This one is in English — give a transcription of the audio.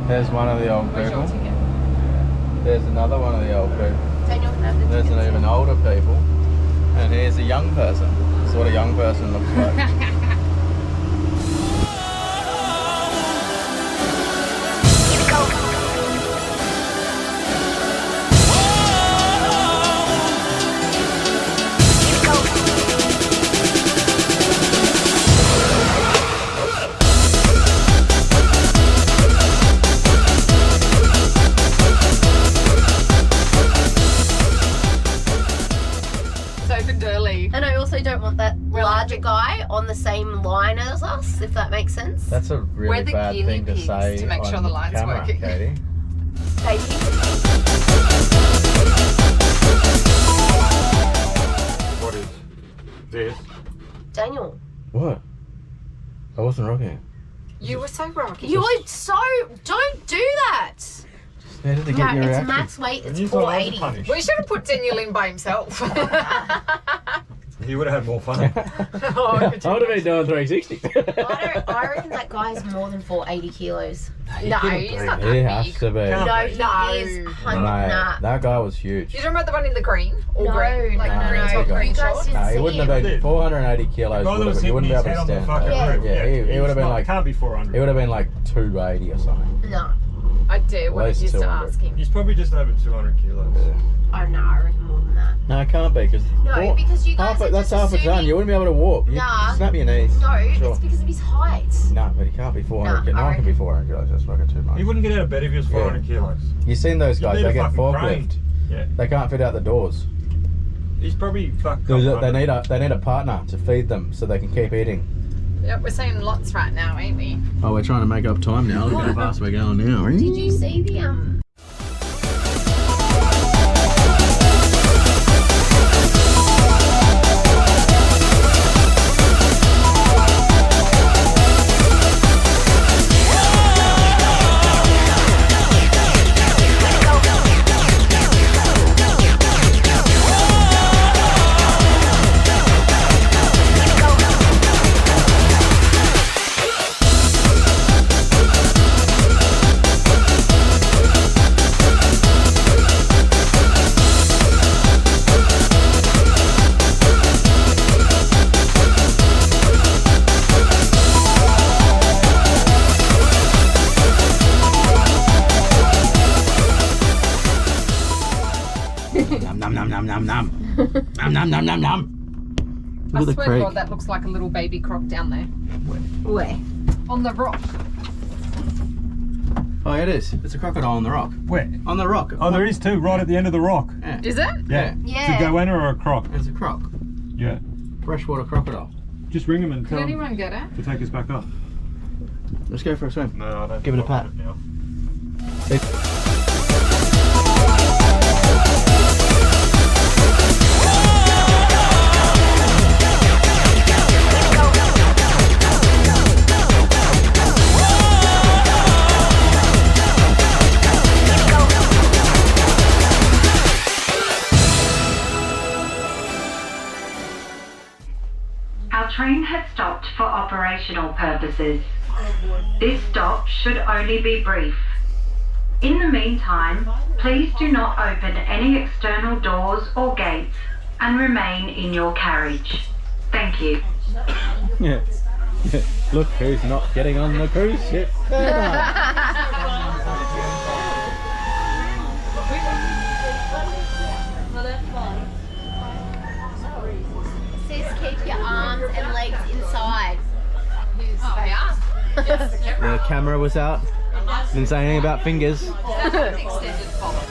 There's one of the old Where's your people. ticket? There's another one of the old people. Daniel can have the There's tickets. an even older people. And here's a young person. This is what a young person looks like. And I also don't want that larger guy on the same line as us, if that makes sense. That's a really We're the bad guinea thing to pigs say to make sure on the line's camera, working. Katie. Katie. What is this? Daniel. What? I wasn't rocking. You were so rocky. You were so... Don't do that. Needed to get your It's reaction. max weight. It's You thought I was 480. punished. We should have put Daniel in by himself. He would have had more fun. Oh, I would have been doing 360. I reckon that guy's more than 480 kilos. no, he's not He that has big. to be. No, he No. is. Mate, Nah. that guy was huge. You're talking about the one in the green? All No, green? Like no, green no, top, no. green You guys shorts? didn't No, he see wouldn't him. have been 480 kilos. Brother was He wouldn't be able hitting his to head on the stand fucking that. roof. Yeah, he would have been like. It can't be 400. He would have been like 280 or something. No. I do. What least I used to 200. ask him. He's probably just over 200 kilos. Oh, no, I reckon more than that. No, it can't be because. No, because you guys are That's just half a ton. assuming- You wouldn't be able to walk. You Nah. snap your knees. No, Sure. it's because of his height. No, but he can't be 400. Nah, No one can be alright. 400 kilos. That's fucking too much. He wouldn't get out of bed if he was 400 kilos. You've seen those You guys? need They a get fucking forklift. crane. Yeah. They can't fit out the doors. He's probably fucked. They need a partner to feed them so they can keep eating. Yep, we're seeing lots right now, ain't we? Oh, we're trying to make up time now. Look how fast we're going now. Did you see the Nom nom nom nom nom. Nom nom nom nom nom. I Look at the swear to creek. God, that looks like a little baby croc down there. Where? On the rock. Oh, it is. It's a crocodile on the rock. Where? On the rock. Oh, there is two right at the end of the rock. Yeah. Is it? Yeah. Yeah. It's a goanna or a croc. It's a croc. Yeah. Freshwater crocodile. Just ring him and Could tell him anyone get it? to take us back up. Let's go for a swim. No, I don't. Give it a think I'll pat. do it now. Our train has stopped for operational purposes. This stop should only be brief. In the meantime, please do not open any external doors or gates and remain in your carriage. Thank you. Yeah. Look who's not getting on the cruise ship. It says keep your arms and legs inside. They are. The camera was out. Didn't say anything about fingers. Extended follow.